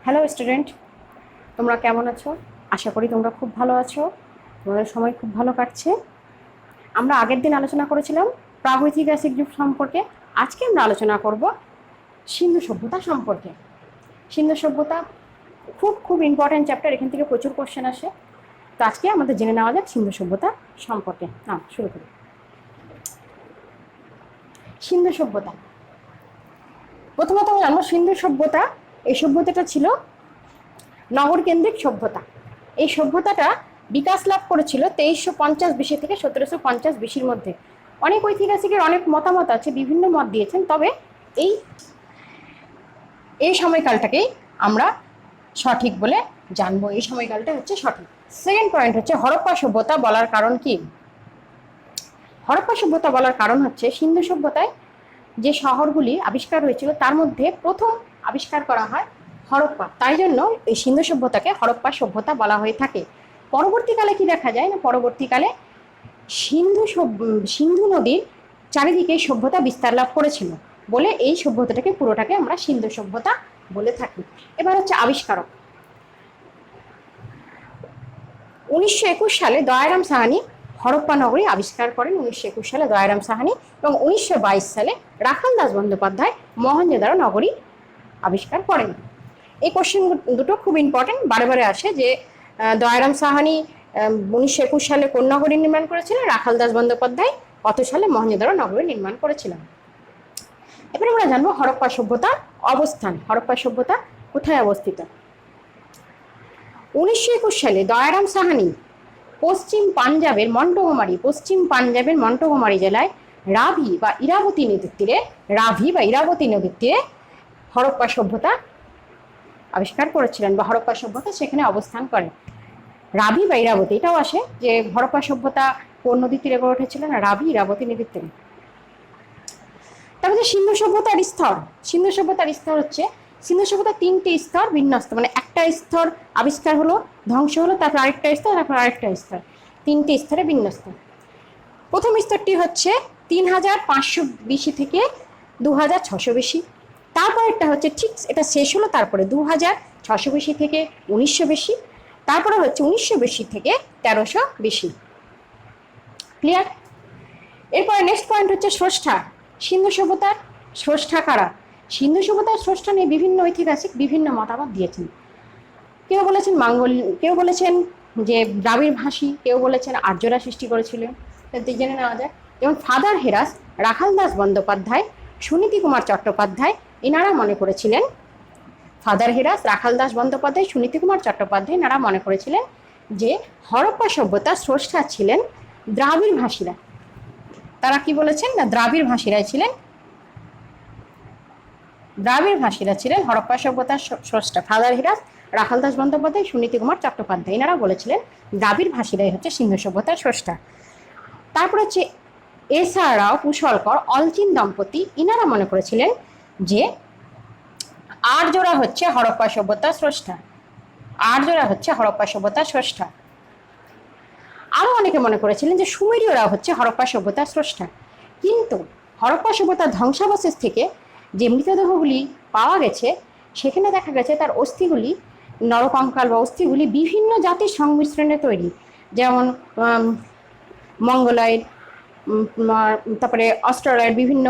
Hello student, তোমরা কেমন আছো? আশা করি তোমরা খুব ভালো আছো। তোমাদের সময় খুব ভালো কাটছে। আমরা আগের দিন আলোচনা করেছিলাম প্রাগৈতিহাসিক যুগ সম্পর্কে। আজকে আমরা আলোচনা করব সিন্ধু সভ্যতা সম্পর্কে। সিন্ধু সভ্যতা খুব খুব ইম্পর্ট্যান্ট চ্যাপ্টার, এখান থেকে প্রচুর কোশ্চেন আসে। তো আজকে আমাদের জেনে নেওয়া যাক সিন্ধু সভ্যতা সম্পর্কে। শুরু করি। সিন্ধু সভ্যতা, প্রথমত আমরা জানবো সিন্ধু সভ্যতা। এই সভ্যতাটা ছিল নগরকেন্দ্রিক সভ্যতা। এই সভ্যতাটা বিকাশ লাভ করেছিল 2350 বিসি থেকে 1750 বিসির মধ্যে। অনেক ঐতিহাসিকের অনেক মতামত আছে, বিভিন্ন মত দিয়েছেন, তবে এই এই সময়কালটাকেই আমরা সঠিক বলে জানবো। এই সময়কালটা হচ্ছে সঠিক। সেকেন্ড পয়েন্ট হচ্ছে হরপ্পা সভ্যতা বলার কারণ কি? হরপ্পা সভ্যতা বলার কারণ হচ্ছে সিন্ধু সভ্যতায় যে শহরগুলি আবিষ্কার হয়েছিল তার মধ্যে প্রথম আবিষ্কার করা হয় হরপ্পা, তাই জন্য এই সিন্ধু সভ্যতাকে হরপ্পা সভ্যতা বলা হয়ে থাকে। পরবর্তীকালে কি দেখা যায় না, পরবর্তীকালে সিন্ধু নদীর চারিদিকে সভ্যতা বিস্তার লাভ করেছিল বলে এই সভ্যতাটাকে পুরোটাকে আমরা সিন্ধু সভ্যতা বলে থাকি। এবার হচ্ছে আবিষ্কারক। 1921 সালে দয়ারাম সাহানি হরপ্পা নগরী আবিষ্কার করেন। 1921 সালে দয়ারাম সাহানি এবং 1922 সালে রাখাল দাস বন্দ্যোপাধ্যায় মহেঞ্জোদারো নগরী আবিষ্কার করেন। এই কোশ্চেন দুটো খুব ইম্পর্টেন্ট, বারে বারে আসে যে দয়ারাম সাহানি 1921 সালে কোন নগরী নির্মাণ করেছিলেন, রাখাল দাস বন্দ্যোপাধ্যায় কত সালে মহেঞ্জোদারো নগরী নির্মাণ করেছিলেন। এবার আমরা জানবো হরপ্পা সভ্যতার অবস্থান। হরপ্পা সভ্যতা কোথায় অবস্থিত? 1921 সালে দয়ারাম সাহানি পশ্চিম পাঞ্জাবের মন্টগোমারি জেলায় রাভি বা ইরাবতী নদীর তীরে হরপ্পা সভ্যতা আবিষ্কার করেছিলেন বা হরপ্পা সভ্যতা সেখানে অবস্থান করে। রাভি বা ইরাবতী, এটাও আসে যে হরপ্পা সভ্যতা কোন নদীর তীরে গড়ে উঠেছিল না, রাভি ইরাবতী নদীর তীরে। তারপরে সিন্ধু সভ্যতার স্তর। সিন্ধু সভ্যতার স্তর হচ্ছে, সিন্ধু সভ্যতার 3টে স্তর বিন্যস্ত, মানে একটা স্তর আবিষ্কার হলো, ধ্বংস হলো, তারপর আরেকটা স্তর, তারপর আরেকটা স্তর, 3টে স্তরে বিন্যস্ত। প্রথম স্তরটি হচ্ছে 3500 বিসি থেকে 2600 বিসি। তারপর একটা হচ্ছে ঠিক এটা শেষ হলো, তারপরে 2600 বিসি থেকে 1900 বিসি, তারপরে হচ্ছে 1900 বিসি থেকে 1300 বিসি। ক্লিয়ার? এরপরে নেক্সট পয়েন্ট হচ্ছে স্রষ্টা। সিন্ধু সভ্যতার স্রষ্টা কারা? সিন্ধু সভ্যতার স্রষ্টা নিয়ে বিভিন্ন ঐতিহাসিক বিভিন্ন মতামত দিয়েছেন। কেউ বলেছেন কেউ বলেছেন যে দ্রাবিড় ভাষী, কেউ বলেছেন আর্যরা সৃষ্টি করেছিল। জেনে নেওয়া যায়। যেমন ফাদার হেরাস, রাখাল দাস বন্দ্যোপাধ্যায়, সুনীতি কুমার চট্টোপাধ্যায়, এনারা মনে করেছিলেন, ফাদার হেরাস, রাখাল দাস বন্দ্যোপাধ্যায়, সুনীতি কুমার চট্টোপাধ্যায় এনারা মনে করেছিলেন যে হরপ্পা সভ্যতার স্রষ্টা ছিলেন দ্রাবিড় ভাষীরা। তারা কি বলেছেন না, দ্রাবিড় ভাষীরা ছিলেন হরপ্পা সভ্যতার স্রষ্টা। ফাদার হেরাস, রাখাল দাস বন্দ্যোপাধ্যায়, সুনীতি কুমার চট্টোপাধ্যায় এনারা বলেছিলেন দ্রাবিড় ভাষীরাই হচ্ছে সিন্ধু সভ্যতার স্রষ্টা। তারপর হচ্ছে এসআর রাও কুশলকর, অলচিন দম্পতি ইনারা মনে করেছিলেন যে আর্যরা হচ্ছে হরপ্পা সভ্যতার স্রষ্টা। আরো অনেকে মনে করেছিলেন যে সুমেরীয়রা হচ্ছে হরপ্পা সভ্যতার স্রষ্টা। কিন্তু হরপ্পা সভ্যতার ধ্বংসাবশেষ থেকে যে মৃতদেহগুলি পাওয়া গেছে সেখানে দেখা গেছে তার অস্থিগুলি, নরকঙ্কাল বা অস্থিগুলি বিভিন্ন জাতির সংমিশ্রণে তৈরি। যেমন মঙ্গলয়েড, তারপরে অস্ট্রেলিয়ার বিভিন্ন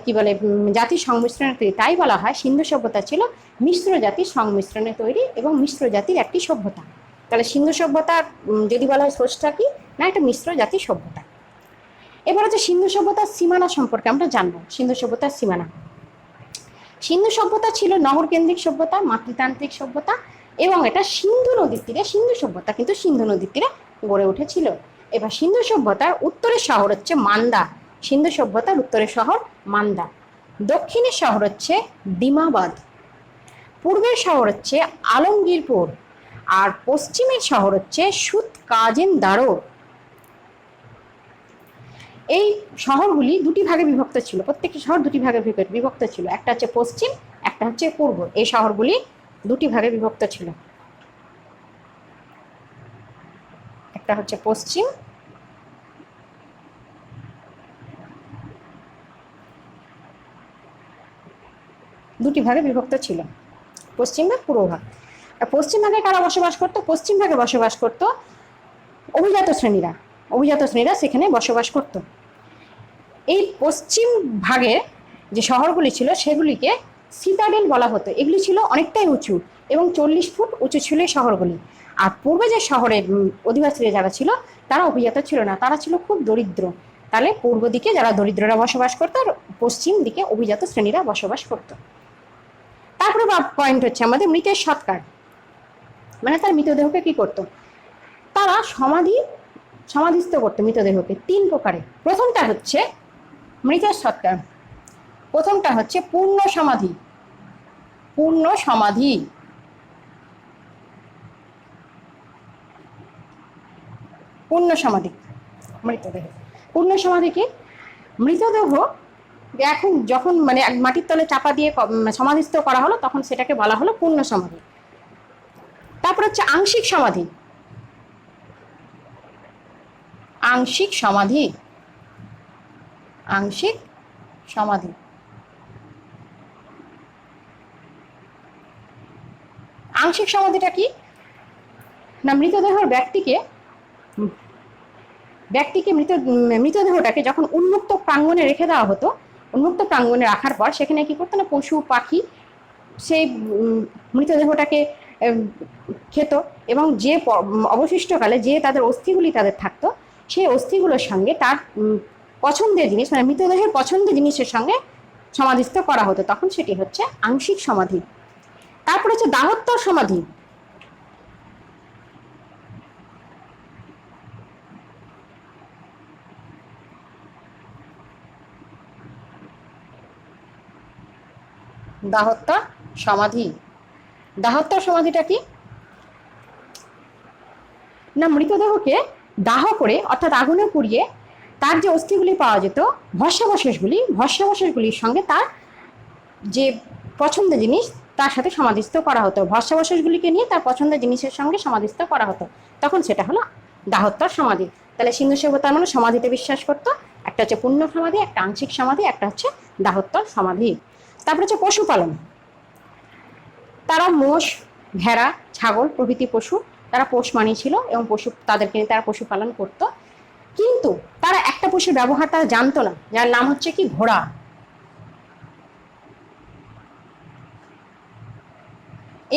কি বলে জাতির সংমিশ্রণে তৈরি। তাই বলা হয় সিন্ধু সভ্যতা ছিল মিশ্র জাতির সংমিশ্রণে তৈরি এবং মিশ্র জাতির একটি সভ্যতা। তাহলে সিন্ধু সভ্যতার যদি বলা হয় স্রষ্টা কি না, এটা মিশ্র জাতির সভ্যতা। এবার হচ্ছে সিন্ধু সভ্যতার সীমানা সম্পর্কে আমরা জানবো। সিন্ধু সভ্যতার সীমানা। সিন্ধু সভ্যতা ছিল নগরকেন্দ্রিক সভ্যতা, মাতৃতান্ত্রিক সভ্যতা, এবং এটা সিন্ধু নদীর তীরে, সিন্ধু সভ্যতা কিন্তু সিন্ধু নদীর তীরে গড়ে উঠেছিল। এবার সিন্ধু সভ্যতার উত্তরের শহর হচ্ছে মান্দা। সিন্ধু সভ্যতার উত্তরের শহর মান্দা। দক্ষিণের শহর হচ্ছে দিমাবাদ। পূর্বের শহর হচ্ছে আলমগীরপুর। আর পশ্চিমের শহর হচ্ছে সুতকাজেনদারো। এই শহরগুলি দুটি ভাগে বিভক্ত ছিল, প্রত্যেকটি শহর দুটি ভাগে বিভক্ত ছিল, একটা হচ্ছে পশ্চিম, একটা হচ্ছে পূর্ব। এই শহরগুলি দুটি ভাগে বিভক্ত ছিল, একটা হচ্ছে পশ্চিম, দুটি ভাগে বিভক্ত ছিল। পশ্চিম ভাগ, পূর্ব ভাগ। আর পশ্চিম ভাগে কারা বসবাস করতো? পশ্চিম ভাগে বসবাস করতো অভিজাত শ্রেণীরা। অভিজাত শ্রেণীরা সেখানে বসবাস করত। এই পশ্চিম ভাগে যে শহরগুলি ছিল সেগুলিকে সিটাডেল বলা হতো। এগুলি ছিল অনেকটাই উঁচু এবং 40 ফুট উঁচু ছিল এই শহরগুলি। আর পূর্বে যে শহরের অধিবাসীরা যারা ছিল তারা অভিজাত ছিল না, তারা ছিল খুব দরিদ্র। তাহলে পূর্ব দিকে যারা দরিদ্ররা বসবাস করতো আর পশ্চিম দিকে অভিজাত শ্রেণীরা বসবাস করত। তারপরে পয়েন্ট হচ্ছে আমাদের মৃতের সৎকার, মানে তার মৃতদেহকে কি করতো? তারা সমাধিস্থ করতো মৃতদেহকে 3 প্রকারে। প্রথমটা হচ্ছে মৃতের সৎকার, প্রথমটা হচ্ছে পূর্ণ সমাধি। পূর্ণ সমাধি, পূর্ণ সমাধি মৃতদেহ। পূর্ণ সমাধি কি? মৃতদেহ এখন যখন মানে মাটির তলে চাপা দিয়ে সমাধিস্থ করা হলো তখন সেটাকে বলা হলো পূর্ণ সমাধি। তারপর হচ্ছে আংশিক সমাধি। আংশিক সমাধি, আংশিক সমাধি। আংশিক সমাধিটা কি না, মৃতদেহটাকে যখন উন্মুক্ত প্রাঙ্গণে রেখে দেওয়া হতো, উন্মুক্ত প্রাঙ্গণে রাখার পর সেখানে কি করতো না, পশু পাখি সেই মৃতদেহটাকে খেত এবং যে অবশিষ্টকালে যে তাদের অস্থিগুলি তাদের থাকতো সেই অস্থিগুলোর সঙ্গে তার পছন্দের জিনিস মানে মৃতদেহের পছন্দের জিনিসের সঙ্গে সমাধিস্থ করা হতো, তখন সেটি হচ্ছে আংশিক সমাধি। তারপর হচ্ছে দাহোত্তর সমাধি। দাহোত্তর সমাধি, দাহোত্তর সমাধিটা কি না, মৃতদেহকে দাহ করে অর্থাৎ আগুনে পুড়িয়ে তার যে অস্থিগুলি পাওয়া যেত ভস্মাবশেষগুলির সঙ্গে তার যে পছন্দের জিনিস তার সাথে সমাধিস্থ করা হতো। ভস্মাবশেষগুলিকে নিয়ে তার পছন্দের জিনিসের সঙ্গে সমাধিস্থ করা হতো, তখন সেটা হলো দাহোত্তর সমাধি। তাহলে সিন্ধু সভ্যতার মানুষ সমাধিতে বিশ্বাস করতো। একটা হচ্ছে পূর্ণ সমাধি, একটা আংশিক সমাধি, একটা হচ্ছে দাহোত্তর সমাধি। তারপর হচ্ছে পশুপালন। তারা মোষ, ভেড়া, ছাগল প্রভৃতি পশু তারা পোষ মানিয়েছিল এবং তাদেরকে নিয়ে তারা পশুপালন করত। কিন্তু তারা একটা পশুর ব্যবহার তারা জানতো না, যার নাম হচ্ছে কি ঘোড়া।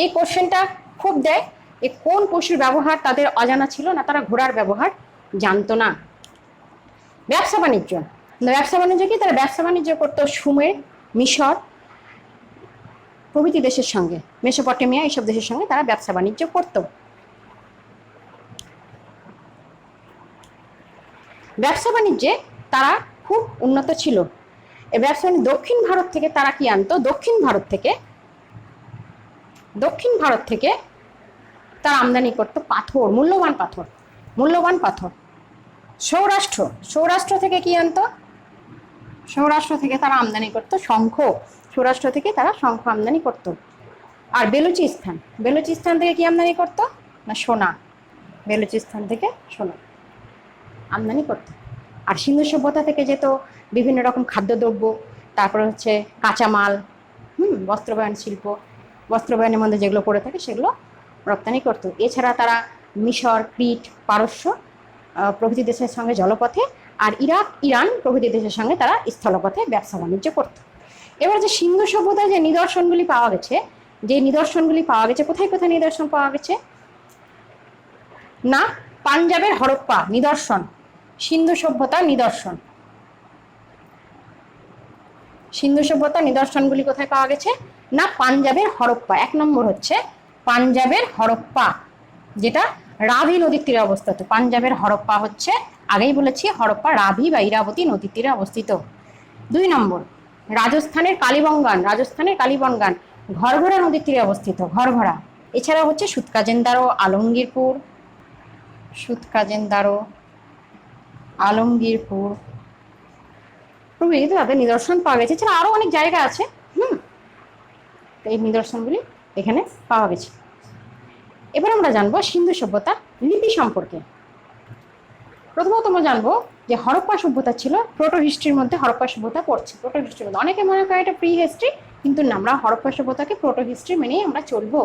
এই কোশ্চেনটা খুব দেয়, এ কোন পশুর ব্যবহার তাদের অজানা ছিল না, তারা ঘোড়ার ব্যবহার জানতো না। ব্যবসা বাণিজ্য, কি তারা ব্যবসা বাণিজ্য করতো সুমের, মিশর প্রভৃতি দেশের সঙ্গে, মেসোপটেমিয়া এইসব দেশের সঙ্গে তারা ব্যবসা বাণিজ্য করত। ব্যবসা বাণিজ্যে তারা খুব উন্নত ছিল। এই ব্যবসা বাণিজ্য দক্ষিণ ভারত থেকে তারা কি আনতো? দক্ষিণ ভারত থেকে তারা আমদানি করতো পাথর, মূল্যবান পাথর। সৌরাষ্ট্র থেকে কি আনতো? সৌরাষ্ট্র থেকে তারা আমদানি করতো শঙ্খ। সৌরাষ্ট্র থেকে তারা শঙ্খ আমদানি করত। আর বেলুচিস্তান থেকে কি আমদানি করত না? সোনা। বেলুচিস্তান থেকে সোনা আমদানি করত। আর সিন্ধু সভ্যতা থেকে যেত বিভিন্ন রকম খাদ্যদ্রব্য, তারপরে হচ্ছে কাঁচামাল, বস্ত্রবয়ন শিল্প, বস্ত্রবয়নের মধ্যে যেগুলো পড়ে থাকে সেগুলো রপ্তানি করত। এছাড়া তারা মিশর, ক্রিট, পারস্য প্রভৃতি দেশের সঙ্গে জলপথে আর ইরাক, ইরান প্রভৃতি দেশের সঙ্গে তারা স্থলপথে ব্যবসা বাণিজ্য করত। এবার যে সিন্ধু সভ্যতার যে নিদর্শনগুলি পাওয়া গেছে, কোথায় কোথায় নিদর্শন পাওয়া গেছে না? পাঞ্জাবের হরপ্পা নিদর্শন, সিন্ধু সভ্যতার নিদর্শন। সিন্ধু সভ্যতার নিদর্শনগুলি কোথায় পাওয়া গেছে না? পাঞ্জাবের হরপ্পা। 1 নম্বর হচ্ছে পাঞ্জাবের হরপ্পা, যেটা রাভি নদীর তীরে অবস্থিত। পাঞ্জাবের হরপ্পা হচ্ছে, আগেই বলেছি, হরপ্পা রাভি বা ইরাবতী নদীর তীরে অবস্থিত। 2 নম্বর রাজস্থানের কালীবনগান ঘরঘরা নদীর তীরে অবস্থিত, ঘরঘরা। এছাড়া হচ্ছে সুতকাজেন্দারো, আলমগীরপুর প্রভৃতি তাদের নিদর্শন পাওয়া গেছে। এছাড়া আরো অনেক জায়গা আছে, এই নিদর্শনগুলি এখানে পাওয়া গেছে। এবার আমরা জানবো সিন্ধু সভ্যতা লিপি সম্পর্কে। প্রথমত আমরা জানবো যে হরপ্পা সভ্যতা ছিল প্রোটো হিস্ট্রির মধ্যে। হরপ্পা সভ্যতা পড়ছে প্রোটো হিস্ট্রির মধ্যে। অনেকে মনে করে এটা প্রি হিস্ট্রি, কিন্তু না, আমরা হরপ্পা সভ্যতাকে প্রোটো হিস্ট্রি মেনেই আমরা চলবো।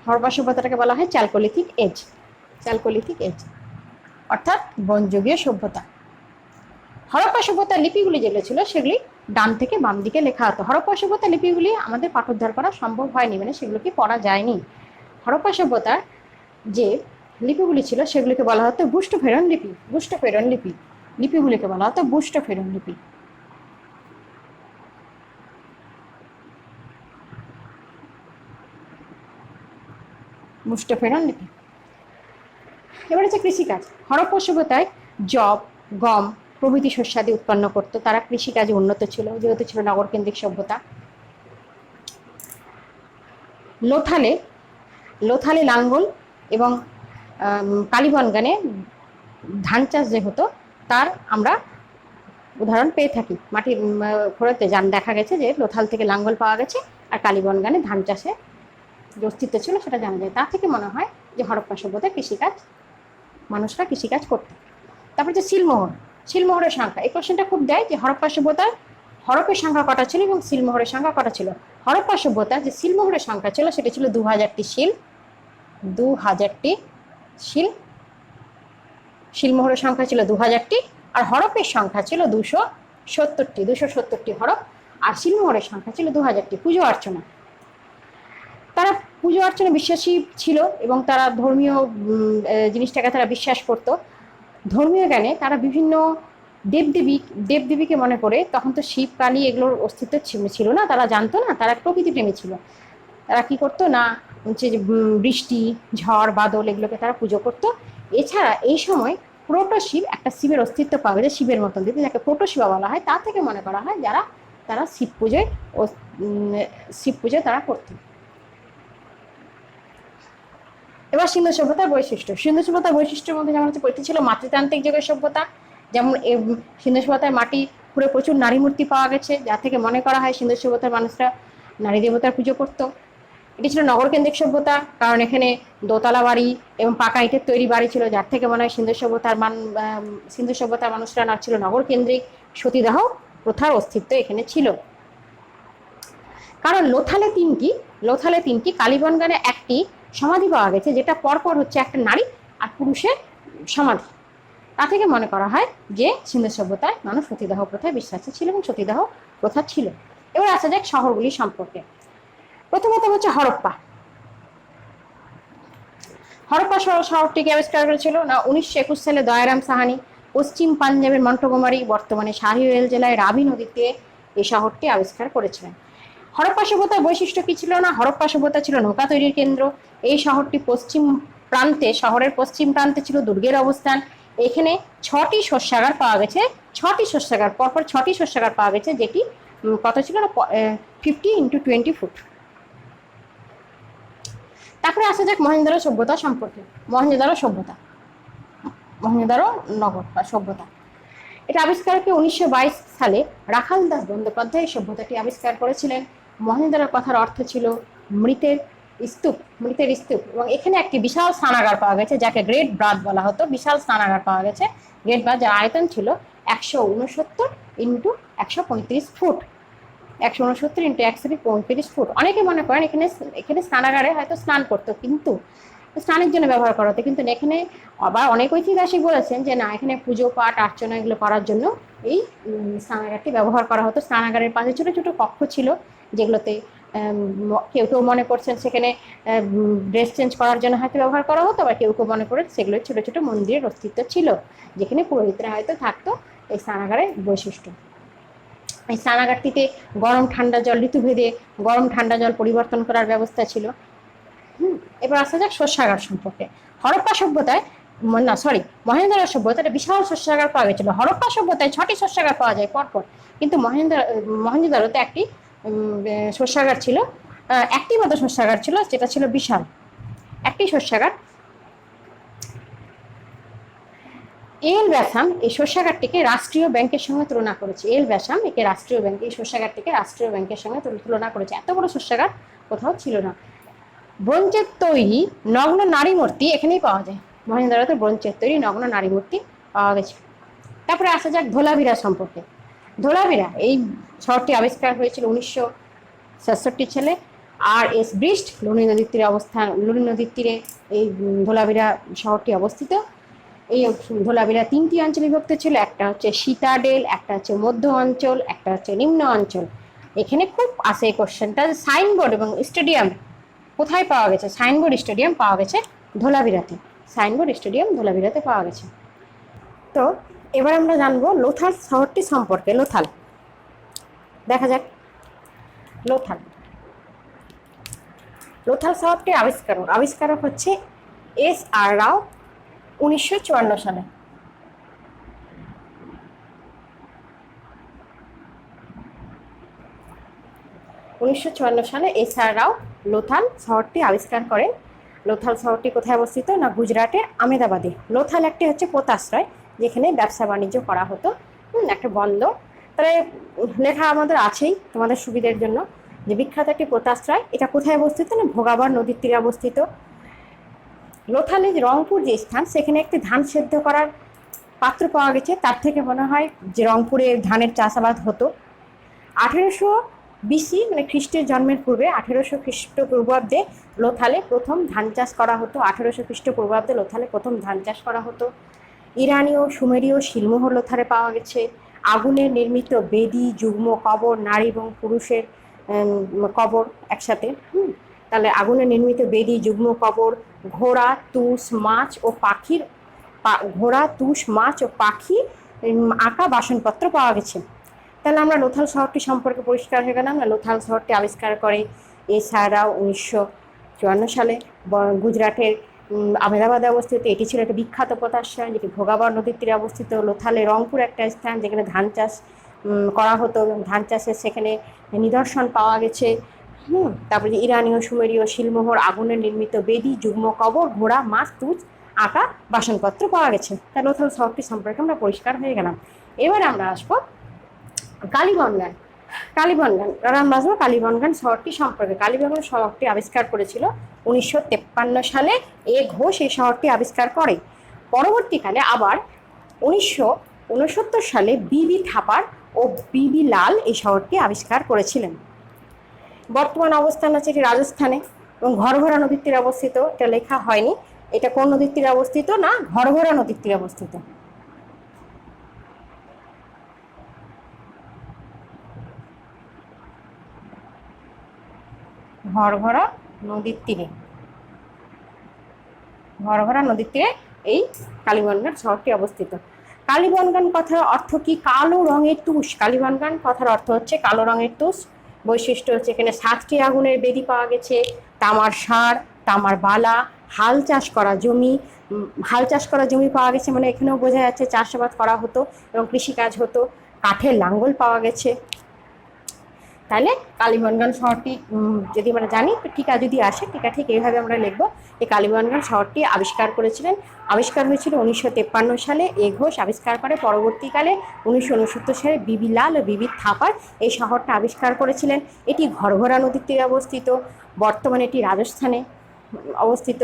হরপ্পা সভ্যতাটাকে বলা হয় চ্যালকোলিথিক এজ, চ্যালকোলিথিক এজ অর্থাৎ ব্রোঞ্জযুগীয় সভ্যতা। হরপ্পা সভ্যতার লিপিগুলি যেগুলো ছিল সেগুলি ডান থেকে বাম দিকে লেখা হতো। হরপ্পা সভ্যতার লিপিগুলি আমাদের পাঠোদ্ধার করা সম্ভব হয়নি, মানে সেগুলোকে পড়া যায়নি। হরপ্পা সভ্যতার যে লিপিগুলি ছিল সেগুলিকে বলা হতো বুস্টোফেরন লিপি, বুস্টোফেরন লিপি, লিপিগুলিকে বলা হতো বুস্টোফেরন লিপি। বুস্টোফেরন লিপি। এবার হচ্ছে কৃষিকাজ। হরপ্পা সভ্যতায় জব, গম প্রভৃতি শস্যাদি উৎপন্ন করতো। তারা কৃষিকাজে উন্নত ছিল, যেহেতু ছিল নগরকেন্দ্রিক সভ্যতা। লোথালে, লোথালে লাঙ্গল এবং কালীবনগানে ধান চাষ যে হতো তার আমরা উদাহরণ পেয়ে থাকি। মাটির খোঁড়াতে যান দেখা গেছে যে লোথাল থেকে লাঙ্গল পাওয়া গেছে, আর কালীবনগানে ধান চাষে যে অস্তিত্ব ছিল সেটা জানা যায়। তা থেকে মনে হয় যে হরপ্পা সভ্যতায় কৃষিকাজ, মানুষরা কৃষিকাজ করত। তারপর যে সিলমোহর, সিলমোহরের সংখ্যা, এই কোশ্চেনটা খুব দেয় যে হরপ্পা সভ্যতার হরপের সংখ্যা কটা ছিল এবং সিলমোহরের সংখ্যা কটা ছিল। হরপ্পা সভ্যতার যে সিলমোহরের সংখ্যা ছিল সেটা ছিল 2000টি শিল, 2000টি শিল, শিলমোহরের সংখ্যা ছিল 2000টি, আর হরপের সংখ্যা ছিল 270টি, 270টি হরপ, আর শিলমোহরের সংখ্যা ছিল 2000টি। পুজো অর্চনা, তারা পুজো অর্চনা বিশ্বাসী ছিল এবং তারা ধর্মীয় জিনিসটাকে তারা বিশ্বাস করত। ধর্মীয় জ্ঞানে তারা বিভিন্ন দেবদেবীকে মনে করে, তখন তো শিব কালী এগুলোর অস্তিত্ব ছিল না, তারা জানতো না, তারা প্রকৃতিপ্রেমী ছিল। তারা কি করতো না, হচ্ছে যে বৃষ্টি, ঝড়, বাদল এগুলোকে তারা পুজো করতো। এছাড়া এই সময় প্রোটো শিব, একটা শিবের অস্তিত্ব পাওয়া যায় শিবের মতন দিতে, যাকে প্রোটো শিবা বলা হয়। তা থেকে মনে করা হয় তারা শিব পুজোয় তারা করতো। এবার সিন্ধু সভ্যতার বৈশিষ্ট্য। সিন্ধু সভ্যতার বৈশিষ্ট্যের মধ্যে যেমন হচ্ছে এটি ছিল মাতৃতান্ত্রিক যুগের সভ্যতা। যেমন সিন্ধু সভ্যতায় মাটি খুঁড়ে প্রচুর নারী মূর্তি পাওয়া গেছে, যা থেকে মনে করা হয় সিন্ধু সভ্যতার মানুষরা নারী দেবতার পুজো করত। এটি ছিল নগরকেন্দ্রিক সভ্যতা, কারণ এখানে দোতলা বাড়ি এবং পাকা ইটের তৈরি বাড়ি ছিল, যার থেকে মনে হয় সিন্ধু সভ্যতার মানুষরা না ছিল নগরকেন্দ্রিক। সতীদাহ প্রথার অস্তিত্ব এখানে ছিল। কারণ লোথালে তিনটি কালীবনগানে একটি সমাধি পাওয়া গেছে, যেটা পরপর হচ্ছে একটা নারী আর পুরুষের সমাধি। তা থেকে মনে করা হয় যে সিন্ধু সভ্যতায় মানুষ সতীদাহ প্রথায় বিশ্বাসী ছিল এবং সতীদাহ প্রথা ছিল। এবার আসা যাক শহরগুলি সম্পর্কে। প্রথমত হচ্ছে হরপ্পা। হরপ্পা শহরটিকে আবিষ্কার করেছিল না 1921 সালে দয়ারাম সাহানি পশ্চিম পাঞ্জাবের মন্টগোমারি, বর্তমানে শাহিওয়াল জেলায় রাবি নদীতে এই শহরটি আবিষ্কার করেছিলেন। হরপ্পা সভ্যতার বৈশিষ্ট্য কি ছিল না, হরপ্পা সভ্যতা ছিল নৌকা তৈরির কেন্দ্র। এই শহরটি শহরের পশ্চিম প্রান্তে ছিল দুর্গের অবস্থান। এখানে 6টি শস্যাগার পাওয়া গেছে, 6টি শস্যাগার, পরপর 6টি শস্যাগার পাওয়া গেছে, যেটি কত ছিল না 50x20 ফুট। তারপরে আসা যাক মহেঞ্জোদারো সভ্যতা সম্পর্কে। মহেঞ্জোদারো নগর বা সভ্যতা, এটা আবিষ্কারকে 1922 সালে রাখাল দাস বন্দ্যোপাধ্যায় সভ্যতাটি আবিষ্কার করেছিলেন। মহেঞ্জোদারোর কথার অর্থ ছিল মৃতের স্তূপ, এবং এখানে একটি বিশাল স্নানাগার পাওয়া গেছে, যাকে গ্রেট ব্রাথ বলা হতো। বিশাল স্নানাগার পাওয়া গেছে, গ্রেট ব্রাথ, যার আয়তন ছিল 169x135 ফুট, 169x135 ফুট। অনেকে মনে করেন এখানে স্নানাগারে হয়তো স্নান করতো, কিন্তু স্নানের জন্য ব্যবহার করা হতো, কিন্তু এখানে আবার অনেক ঐতিহাসিক বলেছেন যে না, এখানে পুজো পাঠ অর্চনা এগুলো করার জন্য এই স্নানাগারটি ব্যবহার করা হতো। স্নানাগারের পাশে ছোট ছোট কক্ষ ছিল, যেগুলোতে কেউ কেউ মনে করছেন সেখানে ড্রেস চেঞ্জ করার জন্য হয়তো ব্যবহার করা হতো, বা কেউ কেউ মনে করেন সেগুলো ছোট ছোট মন্দিরের অস্তিত্ব ছিল, যেখানে পুরোহিতরা হয়তো থাকতো। এই স্নানাগারের বৈশিষ্ট্য, এই স্নানাগারটিতে গরম ঠান্ডা জল, ঋতুভেদে গরম ঠান্ডা জল পরিবর্তন করার ব্যবস্থা ছিল। এবার আসা যাক শস্যাগার সম্পর্কে। হরপ্পা সভ্যতায় মহেঞ্জোদারো সভ্যতায় বিশাল শস্যাগার পাওয়া গেছিল। হরপ্পা সভ্যতায় 6টি শস্যাগার পাওয়া যায় পরপর, কিন্তু মহেঞ্জোদারোতে একটি শস্যাগার ছিল, একটি মাত্র শস্যাগার ছিল, যেটা ছিল বিশাল একটি শস্যাগার। এল ব্যাসাম এই শস্যাগারটিকে রাষ্ট্রীয় ব্যাংকের সঙ্গে তুলনা করেছে। এই শস্যাগারটিকে রাষ্ট্রীয় ব্যাংকের সঙ্গে তুলনা করেছে। এত বড় শস্যাগার কোথাও ছিল না। ব্রোঞ্জের তৈরি নগ্ন নারী মূর্তি এখানেই পাওয়া যায়। মহেঞ্জোদারোতে ব্রোঞ্জের তৈরি নগ্ন নারী মূর্তি পাওয়া গেছে। তারপরে আসা যাক ধোলাভিরা সম্পর্কে। ধোলাভিরা এই শহরটি আবিষ্কার হয়েছিল 67 ছেলে। আর এস ব্রিস্ট লুনি নদীর তীরে অবস্থান, লুনি নদীর তীরে এই ধোলাভিরা শহরটি অবস্থিত। এই ধোলাভিরা 3টি অঞ্চলে বিভক্ত ছিল, একটা হচ্ছে সীতাডেল, একটা হচ্ছে মধ্য অঞ্চল, একটা হচ্ছে নিম্ন অঞ্চল। এখানে খুব আসে এই কোশ্চেনটা, সাইনবোর্ড এবং স্টেডিয়াম কোথায় পাওয়া গেছে? সাইনবোর্ড স্টেডিয়াম পাওয়া গেছে ধোলাভিরাতে, সাইনবোর্ড স্টেডিয়াম ধোলাভিরাতে পাওয়া গেছে। তো এবার আমরা জানবো লোথাল শহরটি সম্পর্কে। লোথাল দেখা যাক। লোথাল লোথাল শহরটি আবিষ্কারক হচ্ছে S.R. রাও 1954 সালে। 1954 সালে S.R. রাও লোথাল শহরটি আবিষ্কার করেন। লোথাল শহরটি কোথায় অবস্থিত? না গুজরাটের আমেদাবাদে। লোথাল একটি হচ্ছে পোতাশ্রয়, যেখানে ব্যবসা বাণিজ্য করা হতো, একটা বন্দর। তাহলে লেখা আমাদের আছেই তোমাদের সুবিধার জন্য, যে বিখ্যাত একটি পোতাশ্রয়। এটা কোথায় অবস্থিত? না ভোগাবার নদীর তীরে অবস্থিত। লোথালে রংপুর যে স্থান, সেখানে একটি ধান সেদ্ধ করার পাত্র পাওয়া গেছে, তার থেকে মনে হয় যে রংপুরে ধানের চাষাবাদ হতো। 1800 BC মানে খ্রিস্টের জন্মের পূর্বে 1800 খ্রিস্টপূর্বাব্দে লোথালে প্রথম ধান চাষ করা হতো। 1800 খ্রিস্টপূর্বাব্দে লোথালে প্রথম ধান চাষ করা হতো। ইরানীয় সুমেরীয় শিলমোহর লোথালে পাওয়া গেছে। আগুনের নির্মিত বেদি, যুগ্ম কবর, নারী এবং পুরুষের কবর একসাথে। তাহলে আগুনে নির্মিত বেদি, যুগ্ম কবর, ঘোড়া, তুষ, মাছ ও পাখির পাখি আঁকা বাসনপত্র পাওয়া গেছে। তাহলে আমরা লোথাল শহরটি সম্পর্কে পরিষ্কার হয়ে গেলাম। না লোথাল শহরটি আবিষ্কার করে S.R. রাও 1954 সালে গুজরাটের আমেদাবাদে অবস্থিত। এটি ছিল একটা বিখ্যাত পোতাশ্রয়, যেটি ভোগাবার নদীর তীরে অবস্থিত। লোথালে রংপুর একটা স্থান, যেখানে ধান চাষ করা হতো এবং ধান চাষের সেখানে নিদর্শন পাওয়া গেছে। তারপরে ইরানীয় সুমেরীয় শিলমোহর, আগুনের নির্মিত বেদি, যুগ্ম কবর, ঘোড়া, মাছ, তুষ আঁকা বাসনপত্র পাওয়া গেছে। তা লোথাল শহরটি সম্পর্কে আমরা পরিষ্কার হয়ে গেলাম। এবার আমরা আসবো কালীবনগান। আমরা আসবো কালীবনগান শহরটি সম্পর্কে। কালীবনগান শহরটি আবিষ্কার করেছিল 1953 সালে এ ঘোষ এই শহরটি আবিষ্কার করে। পরবর্তীকালে আবার 1969 সালে বিবি থাপার ও বিবি লাল এই শহরটি আবিষ্কার করেছিলেন। বর্তমান অবস্থান আছে এটি রাজস্থানে এবং ঘরঘরা নদীর তীরে অবস্থিত। এটা লেখা হয়নি, এটা কোন নদীর তীরে অবস্থিত? না ঘরঘরা নদীর তীরে অবস্থিত। ঘরঘরা নদীর তীরে এই কালীবনগান শহরটি অবস্থিত। কালীবনগান কথার অর্থ কি? কালো রঙের তুষ। কালীবনগান কথার অর্থ হচ্ছে কালো রঙের তুষ। বৈশিষ্ট্য হচ্ছে এখানে 7টি আগুনের বেদি পাওয়া গেছে, তামার ষাঁড়, তামার বালা, হাল চাষ করা জমি পাওয়া গেছে, মানে এখানেও বোঝা যাচ্ছে চাষাবাদ করা হতো এবং কৃষিকাজ হতো। কাঠের লাঙ্গল পাওয়া গেছে। তাহলে কালীবনগান শহরটি যদি আমরা জানি, তো টিকা যদি আসে, টিকা ঠিক এইভাবে আমরা লিখবো। এই কালীবনগান শহরটি আবিষ্কার হয়েছিল 1953 সালে এ ঘোষ আবিষ্কার করে। পরবর্তীকালে 1969 সালে বিবি লাল ও বিবি থাপার এই শহরটা আবিষ্কার করেছিলেন। এটি ঘরঘরা নদীর তীরে অবস্থিত। বর্তমানে এটি রাজস্থানে অবস্থিত।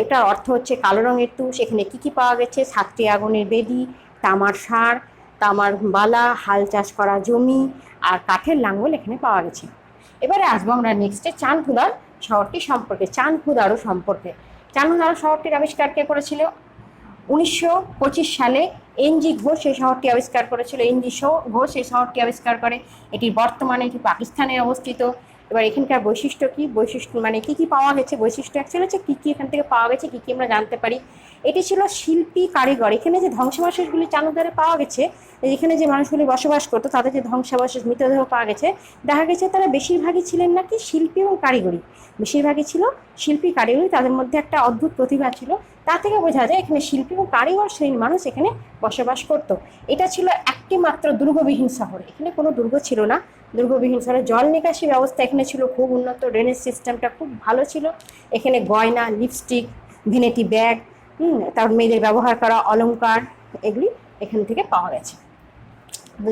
এটার অর্থ হচ্ছে কালো রঙের তুষ। এখানে কি পাওয়া গেছে? 7টি আগুনের বেদি, তামার ষাঁড়, তামার বালা, হাল চাষ করা জমি আর কাঠের লাঙ্গল এখানে পাওয়া গেছে। এবারে আসবো আমরা নেক্সটে চানহুদার শহরটি সম্পর্কে। চানহুদারো শহরটির আবিষ্কার কে করেছিল? 1925 সালে এনজি ঘোষ এই শহরটি আবিষ্কার করেছিল। ঘোষ এই শহরটি আবিষ্কার করে। এটি বর্তমানে এটি পাকিস্তানে অবস্থিত। এবার এখানকার বৈশিষ্ট্য মানে কি পাওয়া গেছে? বৈশিষ্ট্য অ্যাকচুয়ালি হচ্ছে কি এখান থেকে পাওয়া গেছে, কি আমরা জানতে পারি। এটি ছিল শিল্পী কারিগর। এখানে যে ধ্বংসাবশেষগুলি চানহুদারে পাওয়া গেছে, এখানে যে মানুষগুলি বসবাস করতো, তাদের যে ধ্বংসাবশেষ মৃতদেহ পাওয়া গেছে, দেখা গেছে তারা বেশিরভাগই ছিলেন নাকি শিল্পী এবং কারিগরি। বেশিরভাগই ছিল শিল্পী কারিগরি, তাদের মধ্যে একটা অদ্ভুত প্রতিভা ছিল। তা থেকে বোঝা যায় এখানে শিল্পী এবং কারিগর শ্রেণীর মানুষ এখানে বসবাস করত। এটা ছিল একটি মাত্র দুর্গবিহীন শহর। এখানে কোনো দুর্গ ছিল না। দুর্গবিহীন শহরে জল নিকাশি ব্যবস্থা এখানে ছিল খুব উন্নত। ড্রেনেজ সিস্টেমটা খুব ভালো ছিল। এখানে গয়না, লিপস্টিক, ভ্যানিটি ব্যাগ, তার মেয়েদের ব্যবহার করা অলংকার, এগুলি এখান থেকে পাওয়া গেছে।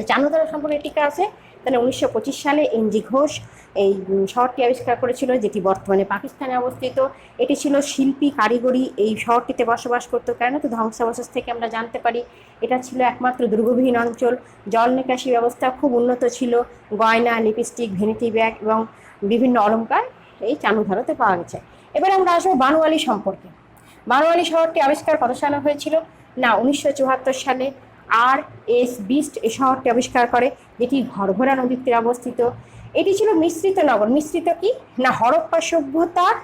চানহুদারো সম্পর্কে টিকা আছে। তাহলে 1925 সালে এনজি ঘোষ এই শহরটি আবিষ্কার করেছিল, যেটি বর্তমানে পাকিস্তানে অবস্থিত। এটি ছিল শিল্পী কারিগরি এই শহরটিতে বসবাস করতো। কেন? তো ধ্বংসাবশেষ থেকে আমরা জানতে পারি এটা ছিল একমাত্র দুর্গবিহীন অঞ্চল। জল নিকাশি ব্যবস্থা খুব উন্নত ছিল। গয়না, লিপস্টিক, ভ্যানিটি ব্যাগ এবং বিভিন্ন অলংকার এই চানুধারতে পাওয়া গেছে। এবার আমরা আসবো বানোয়ালি সম্পর্কে। বানোয়ালি শহরটি আবিষ্কার কত সালে হয়েছিল? না 1974 সালে। আর এস বিস্ট এই শহরটি আবিষ্কার করে, যেটি ঘরঘরা নদীর তীরে অবস্থিত। এটি ছিল মিশ্রিত নগর। মিশ্রিত কি না হরপ্পা সভ্যতার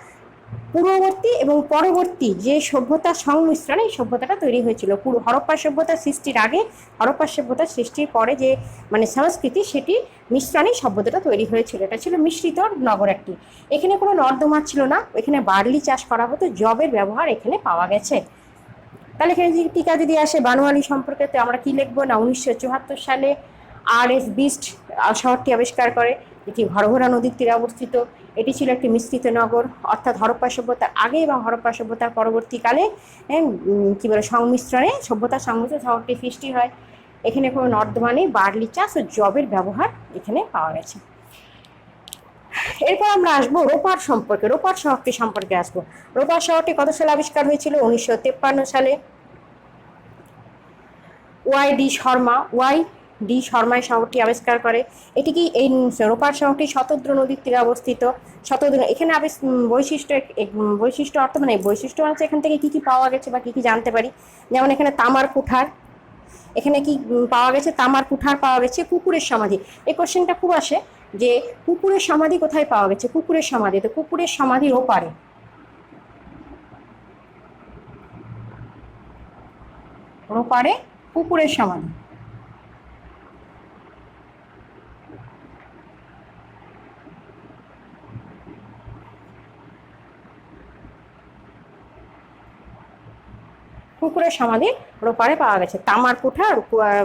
পূর্ববর্তী এবং পরবর্তী যে সভ্যতার সংমিশ্রণে এই সভ্যতাটা তৈরি হয়েছিল। পুরো হরপ্পা সভ্যতার সৃষ্টির আগে, হরপ্পা সভ্যতার সৃষ্টির পরে যে মানে সংস্কৃতি, সেটি মিশ্রণে সভ্যতাটা তৈরি হয়েছিল। এটা ছিল মিশ্রিত নগর একটি। এখানে কোনো নর্দমা ছিল না, এখানে বার্লি চাষ করা হতো, জবের ব্যবহার এখানে পাওয়া গেছে। তাহলে এখানে টিকা যদি আসে বানোয়ালি সম্পর্কে, তো আমরা কি লিখবো? না 1974 সালে আর এস বিস্ট শহরটি আবিষ্কার করে, এটি ঘরঘরা নদীর তীরে অবস্থিত। এটি ছিল একটি মিশ্রিত নগর, অর্থাৎ হরপ্পা সভ্যতার আগে এবং হরপ্পা সভ্যতার পরবর্তীকালে কী বলে সংমিশ্রণে সভ্যতার সংমিশ্রণে শহরটি সৃষ্টি হয়। এখানে কোনো নর্দমা নেই, বার্লি চাষ ও জবের ব্যবহার এখানে পাওয়া গেছে। এরপর আমরা আসবো রোপার সম্পর্কে, রোপার শহরটি সম্পর্কে আসবো। রোপার শহরটি কত সালে আবিষ্কার হয়েছিল? 1953 সালে। ওয়াই ডি শর্মা শহরটি আবিষ্কার করে। এটি কি এই রোপার শহরটি শতদ্র নদীর তীরে অবস্থিত। শতদ্র এখানে বৈশিষ্ট্য অর্থ মানে বৈশিষ্ট্য আছে এখান থেকে কি কি পাওয়া গেছে বা কি কি জানতে পারি। যেমন এখানে তামার কুঠার, এখানে কি পাওয়া গেছে? তামার কুঠার পাওয়া গেছে। কুকুরের সমাধি, এই কোশ্চেনটা খুব আসে যে কুকুরের সমাধি কোথায় পাওয়া গেছে? কুকুরের সমাধি, তো কুকুরের সমাধির ওপারে, ওপারে কুকুরের সমাধি। কুকুরের সমাধি রোপারে পাওয়া গেছে। তামার কুঠা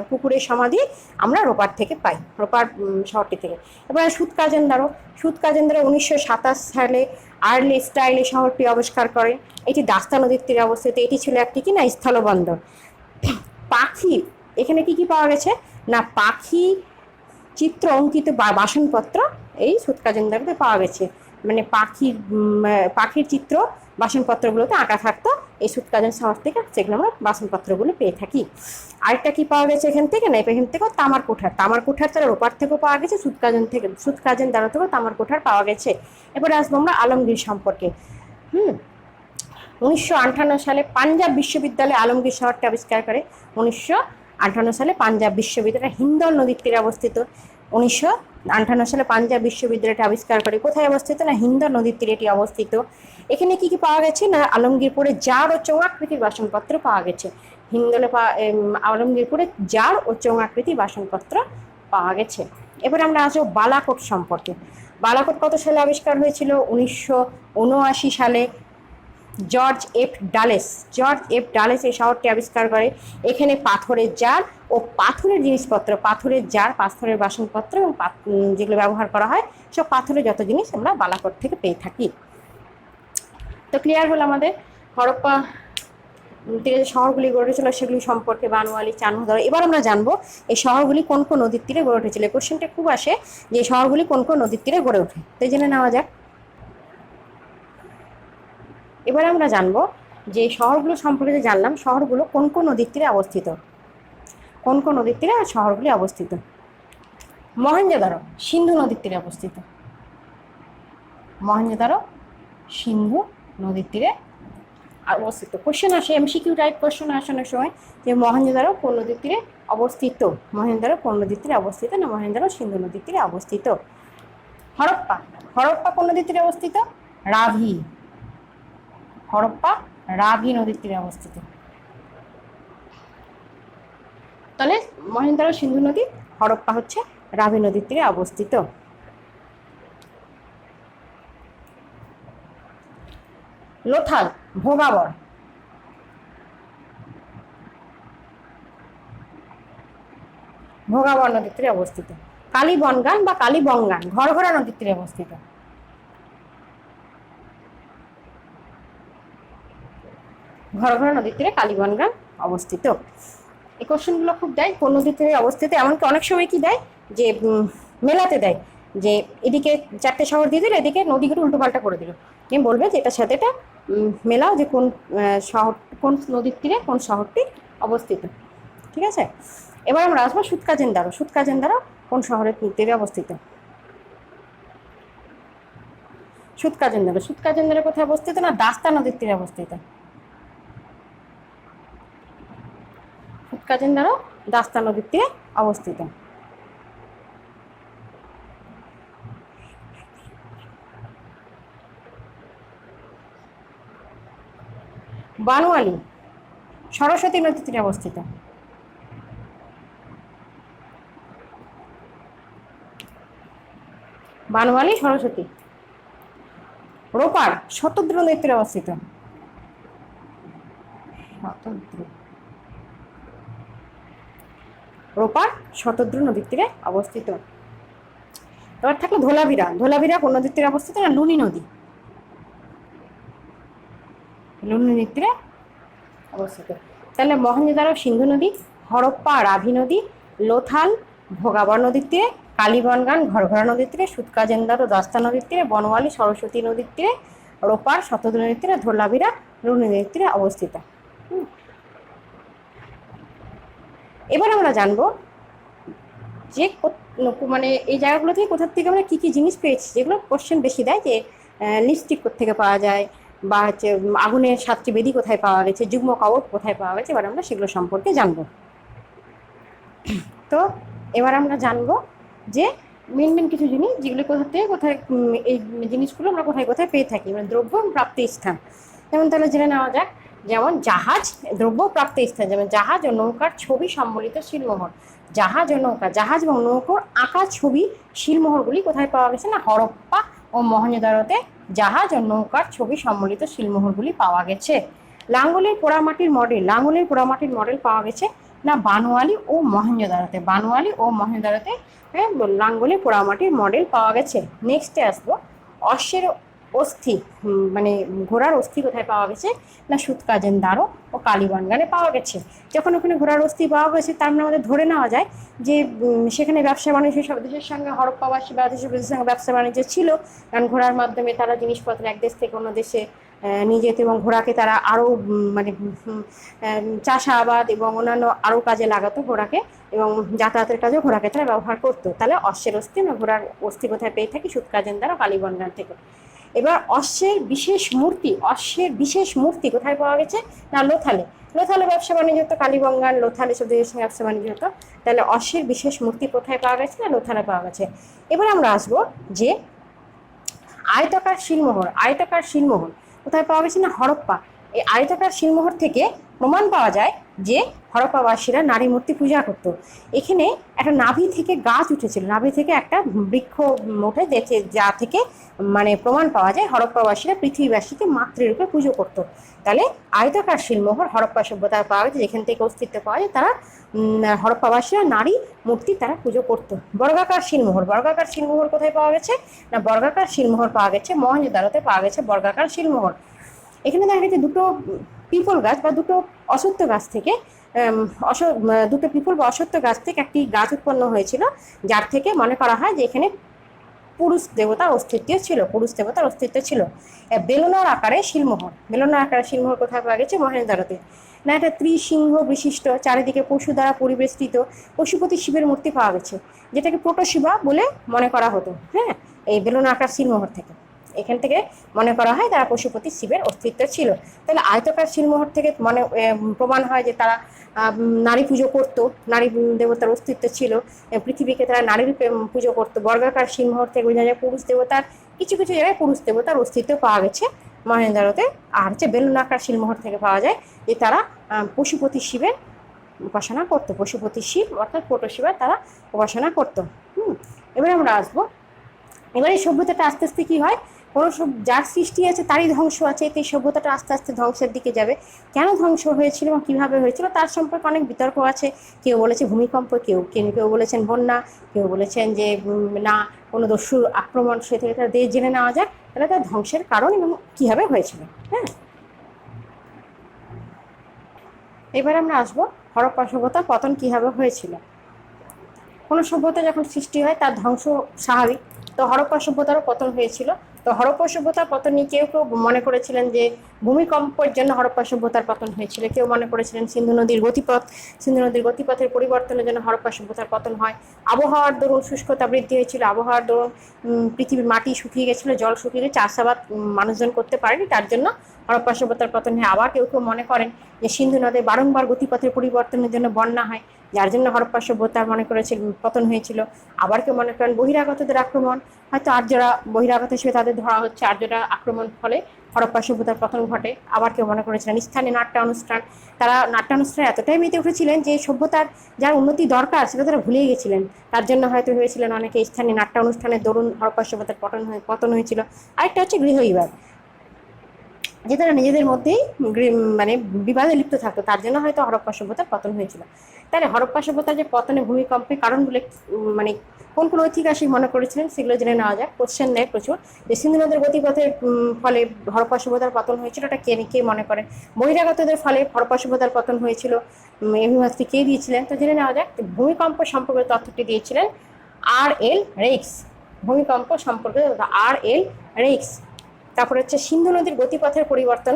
কুকুরের সমাধি আমরা রোপার থেকে পাই, রোপার শহরটি থেকে। এবার সুৎকাজেন্দারো। 1927 সালে আর্লি স্টাইলে শহরটি আবিষ্কার করে। এটি দাস্তা নদীর তীরে অবস্থিত। এটি ছিল একটি কি না স্থলবন্দর। পাখি, এখানে কি কি পাওয়া গেছে? না পাখি চিত্র অঙ্কিত বাসনপত্র এই সুৎকাজেন্দারোতে পাওয়া গেছে। মানে পাখির চিত্র বাসনপত্রগুলোতে আঁকা থাকতো এই সুৎকাজেন শহর থেকে, সেগুলো আমরা বাসনপত্রগুলো পেয়ে থাকি। আরেকটা কি পাওয়া গেছে এখান থেকে? না এখান থেকেও তামার কুঠার তারা রোপার থেকেও পাওয়া গেছে, সুৎকাজেন্দারো থেকেও তামার কুঠার পাওয়া গেছে। এবারে আসবো আমরা আলমগীর সম্পর্কে। 1958 সালে পাঞ্জাব বিশ্ববিদ্যালয় আলমগীর শহরটি আবিষ্কার করে। 1958 সালে পাঞ্জাব বিশ্ববিদ্যালয় হিন্দল নদীর তীরে অবস্থিত। 1958 সালে পাঞ্জাব বিশ্ববিদ্যালয়টি আবিষ্কার করে। কোথায় অবস্থিত? না হিন্দল নদীর তীরে এটি অবস্থিত। এখানে কি কি পাওয়া গেছে? না আলমগীরপুরে জার ও চৌআকৃতির বাসনপত্র পাওয়া গেছে। আলমগীরপুরে জার ও চৌআকৃতির বাসনপত্র পাওয়া গেছে। এবার আমরা আসবো বালাকোট সম্পর্কে। বালাকোট কত সালে আবিষ্কার হয়েছিল? 1979 সালে। জর্জ এফ ডালেস এই শহরটি আবিষ্কার করে। এখানে পাথরের জার ও পাথরের জিনিসপত্র, পাথরের জার, পাথরের বাসনপত্র এবং যেগুলো ব্যবহার করা হয় সব পাথরের যত জিনিস আমরা বালাকোট থেকে পেয়ে থাকি। তো ক্লিয়ার হলো আমাদের হরপ্পা তীরে যে শহরগুলি গড়ে উঠেছিল সেগুলি সম্পর্কে, বানোয়ালি, চানমোহর। এবার আমরা জানবো এই শহরগুলি কোন কোন নদীর তীরে গড়ে উঠেছিল। কোশ্চেনটা খুব আসে যে শহরগুলি কোন কোন নদীর তীরে গড়ে ওঠে, তাই জেনে নেওয়া যাক। এবার আমরা জানবো যে শহরগুলো সম্পর্কে জানলাম, শহরগুলো কোন কোন নদীর তীরে অবস্থিত, কোন কোন নদীর তীরে শহরগুলি অবস্থিত। মহেঞ্জোদারো সিন্ধু নদীর তীরে অবস্থিত। মহেঞ্জোদারো সিন্ধু নদীর তীরে অবস্থিত। কোশ্চেন আসে, এমসিকিউ টাইপ কোশ্চেন আসে অনেক সময় যে মহেঞ্জোদারো কোন নদীর তীরে অবস্থিত, মহেঞ্জোদারো কোন নদীর তীরে অবস্থিত, না মহেঞ্জোদারো সিন্ধু নদীর তীরে অবস্থিত। হরপ্পা কোন নদীর তীরে অবস্থিত? হরপ্পা রাভি নদীর তীরে অবস্থিত। তাহলে মহেঞ্জোদারো সিন্ধু নদী, হরপ্পা হচ্ছে রাভি নদীর তীরে অবস্থিত। লোথাল ভোগাবর নদীর তীরে অবস্থিত। কালীবনগান বা কালীবঙ্গান ঘরঘরা নদীর তীরে অবস্থিত। ঘরঘরা নদীর তীরে কালীবনগান অবস্থিত। এই কোশ্চেনগুলো খুব দেয় কোন নদীর তীরে অবস্থিত। এমনকি অনেক সময় কি দেয় যে মেলাতে দেয় যে এদিকে 4টে শহর দিয়ে দিল, এদিকে নদীগুলো উল্টোপাল্টা করে দিল, বলবে যে এটার সাথে এটা মেলাও যে কোন শহর, কোন নদীর তীরে কোন শহরটি অবস্থিত। ঠিক আছে, এবার আমরা আসবো সুৎকাজেন্দারো কোন শহরের তীরে অবস্থিত। সুতকাজেন্দ্র, সুতকাজেন্দ্র কোথায় অবস্থিত? না দাস্তা নদীর তীরে অবস্থিত। সুতকাজেন্দ্র দাস্তা নদীর তীরে অবস্থিত। বানওয়ালি সরস্বতী নদীর তীরে অবস্থিত। বানওয়ালি সরস্বতী। রোপার শতদ্রু নদীর তীরে অবস্থিত। রোপার শতদ্রু নদীর তীরে অবস্থিত। এবার থাকলো ধোলাভিরা। ধোলাভিরা কোন নদীর তীরে অবস্থিত? না লুনি নদী। লুনি নদীর তীরে অবস্থিত। তাহলে মহেঞ্জোদারো সিন্ধু নদী, হরপ্পা রাভি নদী, লোথাল ভোগাবর নদীর তীরে, কালীবনগান ঘরঘরা নদীর তীরে, সুতকাজেন্দ্র দাস্তা নদীর তীরে, বনওয়ালি সরস্বতী নদীর তীরে, রোপার শতদ্রু নদীর তীরে, ধোলাভিরা লুনি নদীর তীরে অবস্থিত। এবার আমরা জানবো যে মানে এই জায়গাগুলো থেকে কোথা থেকে আমরা কী কী জিনিস পেয়েছি, যেগুলো কোশ্চেন বেশি দেয়, যে লিপস্টিক কোথেকে পাওয়া যায়, বা হচ্ছে আগুনের 7টি বেদি কোথায় পাওয়া গেছে, যুগ্ম কবচ কোথায় পাওয়া গেছে। এবার আমরা সেগুলো সম্পর্কে জানবো। তো এবার আমরা জানবো যে মেন কিছু জিনিস যেগুলো কোথা থেকে কোথায়, এই জিনিসগুলো আমরা কোথায় কোথায় পেয়ে থাকি, মানে দ্রব্য প্রাপ্তির স্থান। যেমন তাহলে জেনে নেওয়া যাক, যেমন জাহাজ দ্রব্য প্রাপ্তির স্থান, যেমন জাহাজ ও নৌকার ছবি সম্বলিত শিলমোহর। জাহাজ ও নৌকা, জাহাজ এবং নৌকার আঁকা ছবি শিলমোহরগুলি কোথায় পাওয়া গেছে? না হরপ্পা ও মহেঞ্জোদারোতে জাহাজ ও নৌকার ছবি সম্বলিত শিলমোহরগুলি পাওয়া গেছে। লাঙ্গলের পোড়ামাটির মডেল, লাঙ্গলের পোড়ামাটির মডেল পাওয়া গেছে না বানওয়ালি ও মহেঞ্জোদারোতে। বানওয়ালি ও মহেঞ্জোদারোতে লাঙ্গলের পোড়ামাটির মডেল পাওয়া গেছে। নেক্সটে আসবো, অশ্বের অস্থি, মানে ঘোড়ার অস্থি কোথায় পাওয়া গেছে? না সুতকাজেন্দ্র ও কালীবনগানে পাওয়া গেছে। যখন ওখানে ঘোড়ার অস্থি পাওয়া গেছে, তার মানে আমাদের ধরে নেওয়া যায় যে সেখানে ব্যবসা বাণিজ্য সব দেশের সঙ্গে, হরপ্পাবাসী বা দেশের সঙ্গে ব্যবসা বাণিজ্য ছিল, কারণ ঘোড়ার মাধ্যমে তারা জিনিসপত্র এক দেশ থেকে অন্য দেশে নিয়ে যেত, এবং ঘোড়াকে তারা আরও মানে চাষাবাদ এবং অন্যান্য আরও কাজে লাগাতো ঘোড়াকে, এবং যাতায়াতের কাজেও ঘোড়াকে তারা ব্যবহার করতো। তাহলে অশ্বের অস্থি না ঘোড়ার অস্থি কোথায় পেয়ে থাকি? সুতকাজেন্দ্র ও কালীবনগান থেকে। এবার অশ্বের বিশেষ মূর্তি, অশ্বের বিশেষ মূর্তি কোথায় পাওয়া গেছে? না লোথালে। লোথালে ব্যবসা বাণিজ্য হতো, কালীবনগান লোথালে সব দেশের সঙ্গে ব্যবসা বাণিজ্য হতো। তাহলে অশ্বের বিশেষ মূর্তি কোথায় পাওয়া গেছে? না লোথালে পাওয়া গেছে। এবার আমরা আসবো যে আয়তাকার শিলমোহর। আয়তাকার শিলমোহর কোথায় পাওয়া গেছে? না হরপ্পা। এই আয়তাকার শিলমোহর থেকে প্রমাণ পাওয়া যায় যে হরপ্পাবাসীরা নারী মূর্তি পূজা করতো। এখানে একটা নাভি থেকে গাছ উঠেছিল, নাভি থেকে একটা বৃক্ষ ওঠে, দেখে যা থেকে মানে প্রমাণ পাওয়া যায় হরপ্পাবাসীরা পৃথিবীবাসীকে মাতৃরূপে পুজো করতো। তাহলে আয়তাকার শিলমোহর হরপ্পা সভ্যতায় পাওয়া গেছে, যেখান থেকে অস্তিত্ব পাওয়া যায়, তারা হরপ্পাবাসীরা নারী মূর্তি তারা পুজো করতো। বর্গাকার শিলমোহর, বর্গাকার শিলমোহর কোথায় পাওয়া গেছে? না বর্গাকার শিলমোহর পাওয়া গেছে মহেঞ্জোদারোতে পাওয়া গেছে বর্গাকার শিলমোহর। এখানে দেখা গেছে দুটো পিপল গাছ বা দুটো অশ্বত্থ গাছ থেকে, দুটো পিপল বা অশ্বত্থ গাছ থেকে একটি গাছ উৎপন্ন হয়েছিল, যার থেকে মনে করা হয় যে এখানে পুরুষ দেবতার অস্তিত্ব ছিল, পুরুষ দেবতার অস্তিত্ব ছিল। বেলনার আকারে শিলমোহর, বেলনার আকারে শিলমোহর কোথায় পাওয়া গেছে? মহেঞ্জোদারোতে। না একটা ত্রিসিংহ বিশিষ্ট, চারিদিকে পশু দ্বারা পরিবেষ্টিত পশুপতি শিবের মূর্তি পাওয়া গেছে, যেটাকে প্রোটোশিবা বলে মনে করা হতো। হ্যাঁ, এই বেলনাকার শিলমোহর থেকে, এখান থেকে মনে করা হয় তারা পশুপতি শিবের অস্তিত্ব ছিল। তাহলে আয়তাকার শিলমোহর থেকে প্রমাণ হয় যে তারা নারী পুজো করতো, নারী দেবতার অস্তিত্ব ছিল, পৃথিবীকে তারা নারী রূপে পুজো করতো। বর্গাকার শিলমোহর থেকে বোঝা যায় পুরুষ দেবতার, কিছু কিছু জায়গায় পুরুষ দেবতার অস্তিত্ব পাওয়া গেছে মহেঞ্জোদারোতে। আর হচ্ছে বেলনাকার শিলমোহর থেকে পাওয়া যায় যে তারা পশুপতি শিবের উপাসনা করতো, পশুপতি শিব অর্থাৎ প্রোটোশিবা তারা উপাসনা করতো। এবারে আমরা আসবো, এবার এই সভ্যতাটা আস্তে আস্তে কী হয়, কোনো যার সৃষ্টি আছে তারই ধ্বংস আছে, এই সভ্যতাটা আস্তে আস্তে ধ্বংসের দিকে যাবে। কেন ধ্বংস হয়েছিল এবং কীভাবে হয়েছিল তার সম্পর্কে অনেক বিতর্ক আছে। কেউ বলেছে ভূমিকম্প, কেউ বলেছেন বন্যা, কেউ বলেছেন যে না কোনো দস্যুর আক্রমণ। সে থেকে তার দেশ জেনে নেওয়া যায় তাহলে তার ধ্বংসের কারণ এবং কীভাবে হয়েছিল। হ্যাঁ, এবার আমরা আসবো হরপ্পা সভ্যতার পতন কীভাবে হয়েছিল। কোনো সভ্যতা যখন সৃষ্টি হয় তার ধ্বংস স্বাভাবিক, তো হরপ্পা সভ্যতারও পতন হয়েছিল। তো হরপ্পা সভ্যতার পতন নিয়ে কেউ কেউ মনে করেছিলেন যে ভূমিকম্পের জন্য হরপ্পা সভ্যতার পতন হয়েছিল, কেউ মনে করেছিলেন সিন্ধু নদীর গতিপথের পরিবর্তনের জন্য হরপ্পা সভ্যতার পতন হয়, আবহাওয়ার দরুন শুষ্কতা বৃদ্ধি হয়েছিল, আবহাওয়ার দরুন পৃথিবীর মাটি শুকিয়ে গেছিল, জল শুকিয়ে গেছে, চাষাবাদ মানুষজন করতে পারেনি, তার জন্য হরপ্পা সভ্যতার পতন হয়। আবার কেউ কেউ মনে করেন যে সিন্ধু নদে বারংবার গতিপথের পরিবর্তনের জন্য বন্যা হয়, যার জন্য হরপ্পা সভ্যতা মনে করেছিল পতন হয়েছিল। আবার কেউ মনে করেন বহিরাগতদের আক্রমণ, হয়তো আর্যরা বহিরাগত হিসেবে তাদের ধরা হচ্ছে, আর্যরা আক্রমণ ফলে হরপ্পা সভ্যতার পতন ঘটে। আবার কেউ মনে করেছিলেন স্থানীয় নাট্যানুষ্ঠান, তারা নাট্যানুষ্ঠানে এতটাই মেতে উঠেছিলেন যে সভ্যতার যার উন্নতি দরকার সেটা তারা ভুলেই গেছিলেন, তার জন্য হয়তো হয়েছিলেন অনেকে স্থানীয় নাট্যানুষ্ঠানের দরুন হরপ্পা সভ্যতার পতন হয়েছিল। আরেকটা হচ্ছে গৃহবিবাদ, যে তারা নিজেদের মধ্যেই মানে বিবাদে লিপ্ত থাকতো, তার জন্য হয়তো হরপ্পা সভ্যতার পতন হয়েছিল। তাহলে হরপ্পা সভ্যতার যে পতনে ভূমিকম্পের কারণগুলো মানে কোন কোন ঐতিহাসিক মনে করেছিলেন সেগুলো জেনে নেওয়া যাক। কোশ্চেন নেয় প্রচুর যে সিন্ধু নদের গতিপথের ফলে হরপ্পা সভ্যতার পতন হয়েছিল, এটা কে মনে করেন। বহিরাগতদের ফলে হরপ্পা সভ্যতার পতন হয়েছিল, এই অভিমতটি কে দিয়েছিলেন, তো জেনে নেওয়া যাক। ভূমিকম্প সম্পর্কে তথ্যটি দিয়েছিলেন R.L. রেইক্স। ভূমিকম্প সম্পর্কে R.L. রেইক্স। তারপরে হচ্ছে সিন্ধু নদীর গতিপথের পরিবর্তন,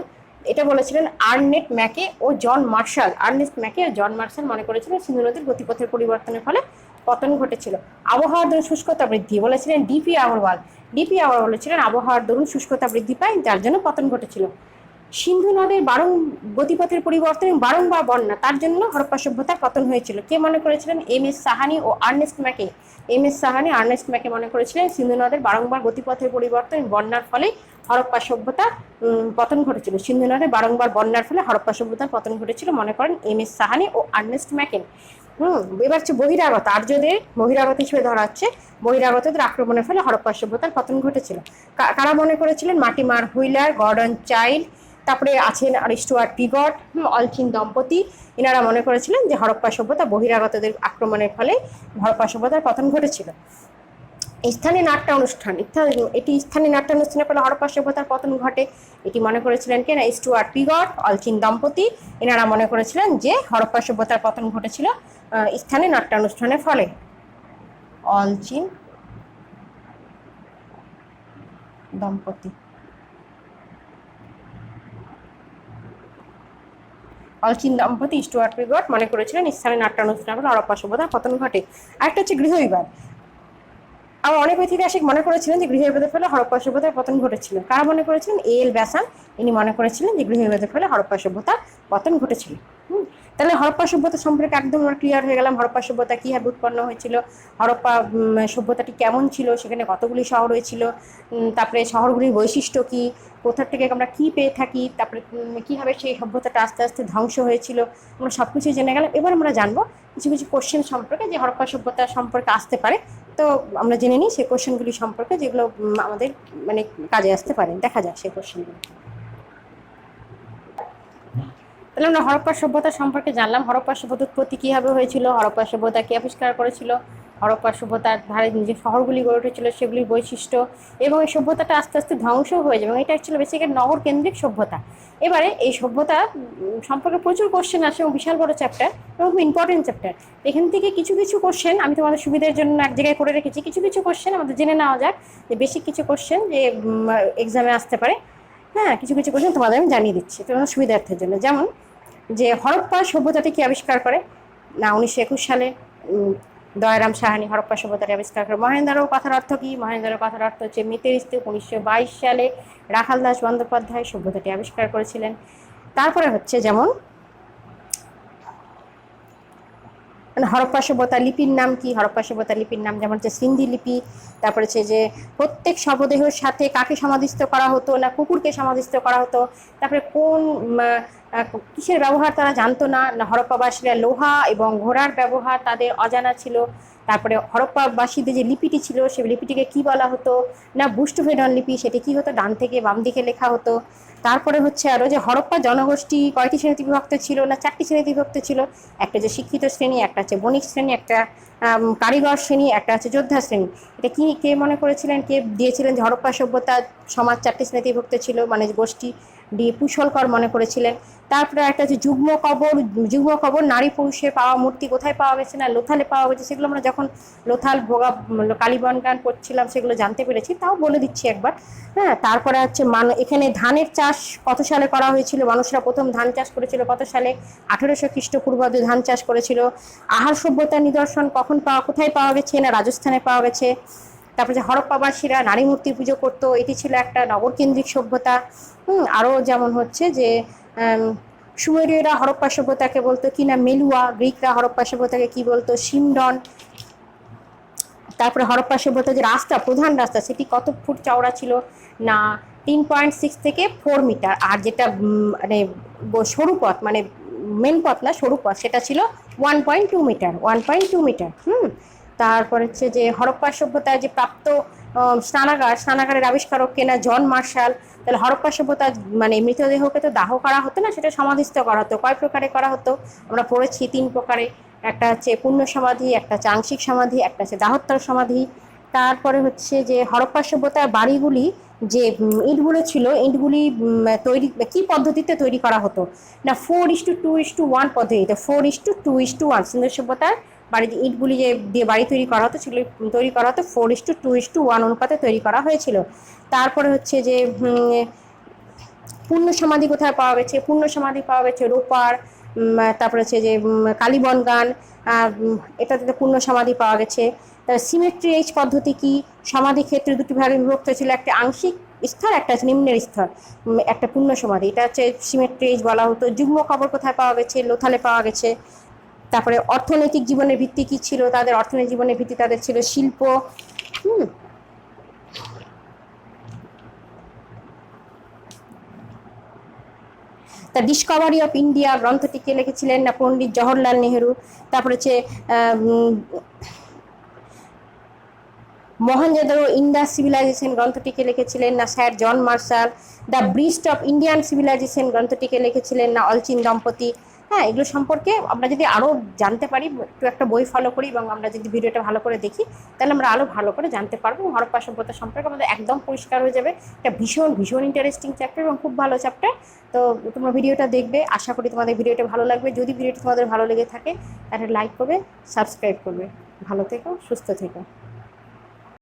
এটা বলেছিলেন আর্নেস্ট ম্যাকে ও জন মার্শাল মনে করেছিলেন সিন্ধু নদীর গতিপথের পরিবর্তনের ফলে পতন ঘটেছিল। আবহাওয়ার দরুন শুষ্কতা বৃদ্ধি বলেছিলেন ডিপি আগরওয়াল বলেছিলেন আবহাওয়ার দরুন শুষ্কতা বৃদ্ধি পায়, যার জন্য পতন ঘটেছিল। সিন্ধু নদের গতিপথের পরিবর্তন বারংবার বন্যা, তার জন্য হরপ্পা সভ্যতার পতন হয়েছিল। কে মনে করেছিলেন? এমএস সাহানি ও আর্নেস্ট ম্যাকে মনে করেছিলেন সিন্ধু নদের বারংবার গতিপথের পরিবর্তন বন্যার ফলে হরপ্পা সভ্যতার পতন ঘটেছিল। সিন্ধু নদের বারংবার বন্যার ফলে হরপ্পা সভ্যতার পতন ঘটেছিল, মনে করেন এমএস সাহানি ও আর্নেস্ট ম্যাকেন। এবার হচ্ছে বহিরাগত, আর্যদের বহিরাগত হিসেবে ধরা হচ্ছে, বহিরাগতদের আক্রমণের ফলে হরপ্পা সভ্যতার পতন ঘটেছিল। কারা মনে করেছিলেন? মার্টিমার হুইলার, গর্ডন চাইল্ড, তারপরে আছেন স্টুয়ার্ট পিগট, অলচিন দম্পতি, এনারা মনে করেছিলেন যে হরপ্পা সভ্যতা বহিরাগতদের আক্রমণের ফলে হরপ্পা সভ্যতার পতন ঘটেছিল। স্থানীয় নাট্যানুষ্ঠানের ফলে হরপ্পা সভ্যতার পতন ঘটে, এটি মনে করেছিলেন কে না? স্টুয়ার্ট পিগট, অলচিন দম্পতি, এনারা মনে করেছিলেন যে হরপ্পা সভ্যতার পতন ঘটেছিল স্থানীয় নাট্যানুষ্ঠানের ফলে। অলচিন দম্পতি স্টুয়ার্ট পিগট মনে করেছিলেন স্থানীয় নাট্যানুষ্ঠানের ফলে হরপ্পা সভ্যতার পতন ঘটে। আরেকটা হচ্ছে গৃহবিবাদ। আবার অনেক ঐতিহাসিক মনে করেছিলেন যে গৃহবিবাদের ফলে হরপ্পা সভ্যতার পতন ঘটেছিল। কারা মনে করেছিলেন? A.L. ব্যাসান, ইনি মনে করেছিলেন যে গৃহবিবাদের ফলে হরপ্পা সভ্যতার পতন ঘটেছিল। তাহলে হরপ্পা সভ্যতা সম্পর্কে একদম আমরা ক্লিয়ার হয়ে গেলাম। হরপ্পা সভ্যতা কীভাবে উৎপন্ন হয়েছিল, হরপ্পা সভ্যতাটি কেমন ছিল, সেখানে কতগুলি শহর হয়েছিল, তারপরে শহরগুলির বৈশিষ্ট্য কী, কোথা থেকে আমরা কী পেয়ে থাকি, তারপরে কীভাবে সেই সভ্যতাটা আস্তে আস্তে ধ্বংস হয়েছিল, আমরা সব কিছুই জেনে গেলাম। এবার আমরা জানবো কিছু কিছু কোশ্চেন সম্পর্কে যে হরপ্পা সভ্যতা সম্পর্কে আসতে পারে। তো আমরা জেনে নিই সেই কোশ্চেনগুলি সম্পর্কে, যেগুলো আমাদের মানে কাজে আসতে পারে। দেখা যাক সেই কোশ্চেনগুলো। তাহলে আমরা হরপ্পা সভ্যতা সম্পর্কে জানলাম। হরপ্পা সভ্যতার উৎপত্তি কীভাবে হয়েছিল, হরপ্পা সভ্যতা কে আবিষ্কার করেছিল, হরপ্পা সভ্যতার ধারে যে শহরগুলি গড়ে উঠেছিল সেগুলির বৈশিষ্ট্য, এবং এই সভ্যতাটা আস্তে আস্তে ধ্বংস হয়ে যাবে, এবং এটা অ্যাকচুয়ালি বেসিক্যালি নগর কেন্দ্রিক সভ্যতা। এবারে এই সভ্যতা সম্পর্কে প্রচুর কোশ্চেন আসে এবং বিশাল বড় চ্যাপ্টার এবং খুব ইম্পর্টেন্ট চ্যাপ্টার। এখান থেকে কিছু কিছু কোশ্চেন আমি তোমাদের সুবিধার জন্য এক জায়গায় করে রেখেছি। কিছু কিছু কোশ্চেন আমাদের জেনে নেওয়া যাক, যে বেসিক কিছু কোশ্চেন যে এক্সামে আসতে পারে। হ্যাঁ, কিছু কিছু কোশ্চেন তোমাদের আমি জানিয়ে দিচ্ছি তোমাদের সুবিধার্থের জন্য। যেমন যে হরপ্পা সভ্যতাটি কি আবিষ্কার করে না 1921 সালে দয়ারাম সাহানি হরপ্পা সভ্যতাটি আবিষ্কার করে। মহেন্দ্র কথার অর্থ কি? মহেন্দ্র কথার অর্থ হচ্ছে মৃতের স্তূপ। 1922 সালে রাখাল দাস বন্দ্যোপাধ্যায় সভ্যতাটি আবিষ্কার করেছিলেন। তারপরে হচ্ছে যেমন হরপ্পা সভ্যতা লিপির নাম কি? হরপ্পা সভ্যতা লিপির নাম যেমন হচ্ছে সিন্ধি লিপি। তারপরে হচ্ছে যে প্রত্যেক শবদেহের সাথে কাকে সমাধিস্থ করা হতো না কুকুরকে সমাধিস্থ করা হতো। তারপরে কোন কিসের ব্যবহার তারা জানতো না, হরপ্পাবাসীরা লোহা এবং ঘোড়ার ব্যবহার তাদের অজানা ছিল। তারপরে হরপ্পাবাসীদের যে লিপিটি ছিল সেই লিপিটিকে কি বলা হতো না বুস্টুভেডন লিপি, সেটি কি হতো ডান থেকে বাম দিকে লেখা হতো। তারপরে হচ্ছে আরও যে হরপ্পা জনগোষ্ঠী কয়টি শ্রেণীতে বিভক্ত ছিল না 4টি শ্রেণীতে বিভক্ত ছিল। একটা যে শিক্ষিত শ্রেণী, একটা হচ্ছে বণিক শ্রেণী, একটা কারিগর শ্রেণী, একটা আছে যোদ্ধা শ্রেণী। এটা কি কে মনে করেছিলেন, কে দিয়েছিলেন যে হরপ্পা সভ্যতা সমাজ 4টি শ্রেণীতে বিভক্ত ছিল, মানে গোষ্ঠী ডি কুশলকর মনে করেছিলেন। তারপরে একটা হচ্ছে যুগ্ম কবর। যুগ্ম কবর নারী পুরুষের পাওয়া মূর্তি কোথায় পাওয়া গেছে, না লোথালে পাওয়া গেছে। সেগুলো আমরা যখন লোথাল ভোগা কালীবন গান করছিলাম সেগুলো জানতে পেরেছি, তাও বলে দিচ্ছি একবার। হ্যাঁ, তারপরে হচ্ছে এখানে ধানের চাষ কত সালে করা হয়েছিল, মানুষরা প্রথম ধান চাষ করেছিল কত সালে, 1800 খ্রিস্টপূর্বাব্দে ধান চাষ করেছিল। আহার সভ্যতার নিদর্শন কোথায় পাওয়া গেছে, না রাজস্থানে পাওয়া গেছে। তারপরে যে হরপ্পাবাসীরা নারী মূর্তি পুজো করতো, এটি ছিল একটা নগরকেন্দ্রিক সভ্যতা। আরও যেমন হচ্ছে যে সুমেরীয়রা হরপ্পা সভ্যতাকে বলতো কি না মেলুয়া, গ্রিকরা হরপ্পা সভ্যতাকে কি বলতো সিমডন। তারপরে হরপ্পা সভ্যতা যে রাস্তা, প্রধান রাস্তা, সেটি কত ফুট চওড়া ছিল, না 3.6 থেকে 4 মিটার। আর যেটা মানে সরু পথ, মানে মেন পথ না, সরু পথ, সেটা ছিল 1.2 মিটার, 1.2 মিটার। তারপর হচ্ছে যে হরপ্পা সভ্যতায় যে প্রাপ্ত স্নানাগারের আবিষ্কারক কেনা জন মার্শাল। তাহলে হরপ্পা সভ্যতা মানে মৃতদেহকে তো দাহ করা হতো না, সেটা সমাধিস্থ করা হতো। কয় প্রকারে করা হতো আমরা পড়েছি, 3 প্রকারে। একটা হচ্ছে পূর্ণ সমাধি, একটা হচ্ছে আংশিক সমাধি, একটা হচ্ছে দাহোত্তর সমাধি। তারপরে হচ্ছে যে হরপ্পা সভ্যতার বাড়িগুলি যে ইটগুলো ছিল, ইটগুলি তৈরি কি পদ্ধতিতে তৈরি করা হতো, না 4:2:1 পদ্ধতিতে, 4:2:1। সিন্ধু সভ্যতার বাড়ি ইটগুলি যে দিয়ে বাড়ি তৈরি করা হতো, সেগুলি তৈরি করা হতো 4:2:1 অনুপাতে তৈরি করা হয়েছিল। তারপরে হচ্ছে যে পূর্ণ সমাধি কোথায় পাওয়া গেছে, পূর্ণ সমাধি পাওয়া গেছে রোপার। তারপরে হচ্ছে যে কালীবন গান, এটাতে পূর্ণ সমাধি পাওয়া গেছে। সিমেট্রি এইচ পদ্ধতি কি, সমাধি ক্ষেত্রে 2টি ভাগে বিভক্ত ছিল, একটা আংশিক স্তর, একটা হচ্ছে নিম্নের স্তর, একটা পূর্ণ সমাধি, এটা হচ্ছে সিমেট্রি এইচ বলা হতো। যুগ্ম কবর কোথায় পাওয়া গেছে, লোথালে পাওয়া গেছে। তারপরে অর্থনৈতিক জীবনের ভিত্তি কি ছিল, তাদের অর্থনৈতিক জীবনের ভিত্তি তাদের ছিল শিল্প। দ্য ডিসকভারি অফ ইন্ডিয়া গ্রন্থটি কে লিখেছিলেন, না পণ্ডিত জওহরলাল নেহেরু। তারপরে হচ্ছে মহেঞ্জোদারো ইন্ডাস সিভিলাইজেশন গ্রন্থটিকে লিখেছিলেন, না sir John Marshall. The birth of Indian civilisation গ্রন্থটিকে লিখেছিলেন, না অলচিন দম্পতি। হ্যাঁ, এগুলো সম্পর্কে আমরা যদি আরও জানতে পারি, একটু একটা বই ফলো করি এবং আমরা যদি ভিডিওটা ভালো করে দেখি, তাহলে আমরা আরও ভালো করে জানতে পারবো। হরপ্পা সভ্যতা সম্পর্কে আমাদের একদম পরিষ্কার হয়ে যাবে। এটা ভীষণ ভীষণ ইন্টারেস্টিং চ্যাপ্টার এবং খুব ভালো চ্যাপ্টার। তো তোমরা ভিডিওটা দেখবে, আশা করি তোমাদের ভিডিওটা ভালো লাগবে। যদি ভিডিওটি তোমাদের ভালো লেগে থাকে তাহলে লাইক করবে, সাবস্ক্রাইব করবে। ভালো থেকো, সুস্থ থেকো।